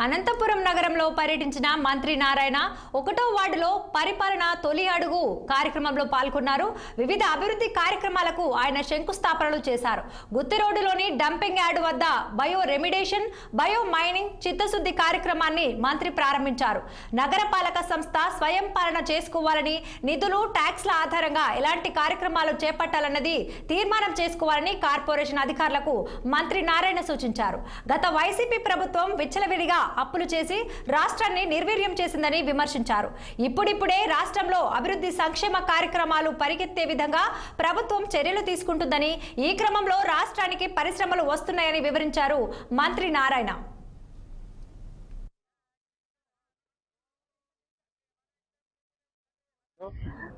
అనంతపురం నగరంలో పర్యటించిన మంత్రి నారాయణ 1వ వార్డులో పరిపాలన తొలి అడుగు కార్యక్రమంలో పాల్గొన్నారు. వివిధ అభివృద్ధి కార్యక్రమాలకు ఆయన శంకుస్థాపనలు చేశారు. గుత్తి రోడ్డులోని డంపింగ్ యార్డ్ వద్ద బయో రెమిడేషన్, బయో మైనింగ్, చిత్తశుద్ధి కార్యక్రమాన్ని మంత్రి ప్రారంభించారు. నగరపాలక సంస్థ స్వయం పాలన చేసుకోవాలని, నిధులు ట్యాక్స్ల ఆధారంగా ఎలాంటి కార్యక్రమాలు చేపట్టాలన్నది తీర్మానం చేసుకోవాలని కార్పొరేషన్ అధికారులకు మంత్రి నారాయణ సూచించారు. గత వైసీపీ ప్రభుత్వం విచ్చలవిడిగా అప్పులు చేసి రాష్ట్రాన్ని నిర్వీర్యం చేసిందని విమర్శించారు. ఇప్పుడిప్పుడే రాష్ట్రంలో అభివృద్ధి సంక్షేమ కార్యక్రమాలు పరిగెత్తే విధంగా ప్రభుత్వం చర్యలు తీసుకుంటుందని, ఈ క్రమంలో రాష్ట్రానికి పరిశ్రమలు వస్తున్నాయని వివరించారు మంత్రి నారాయణ.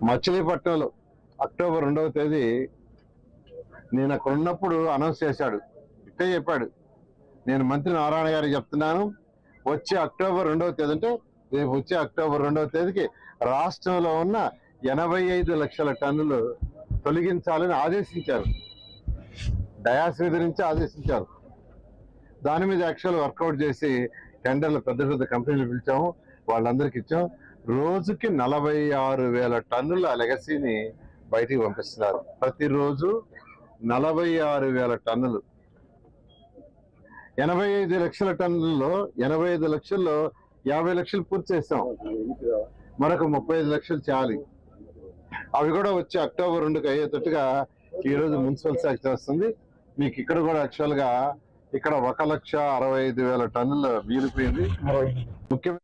మచిలీపట్నంలో అక్టోబర్ 2వ తేదీ నేను అక్కడ ఉన్నప్పుడు అనౌన్స్ చేశాడు. ఇట్టే చెప్పాడు, నేను మంత్రి నారాయణ గారికి చెప్తున్నాను, వచ్చే అక్టోబర్ 2వ తేదీ అంటే రేపు వచ్చే అక్టోబర్ 2వ తేదీకి రాష్ట్రంలో ఉన్న 85 లక్షల టన్నులు తొలగించాలని ఆదేశించారు. డయాస్ మీద నుంచి ఆదేశించారు. దాని మీద యాక్చువల్ వర్కౌట్ చేసి టెండర్లు పెద్ద పెద్ద కంపెనీలు పిలిచాము, వాళ్ళందరికి ఇచ్చాం. రోజుకి 46,000 టన్నుల లెగసీని బయటికి పంపిస్తున్నారు. ప్రతిరోజు 46,000 టన్నులు. 85 లక్షల టన్నుల్లో 85 లక్షల్లో 50 లక్షలు పూర్తి చేస్తాం. మరొక 35 లక్షలు చేయాలి. అవి కూడా వచ్చి అక్టోబర్ 2కి అయ్యేటట్టుగా ఈరోజు మున్సిపల్ శాఖ చేస్తుంది. మీకు ఇక్కడ కూడా యాక్చువల్ గా ఇక్కడ 1,65,000 టన్నులు వీలిపోయింది. ముఖ్యమైన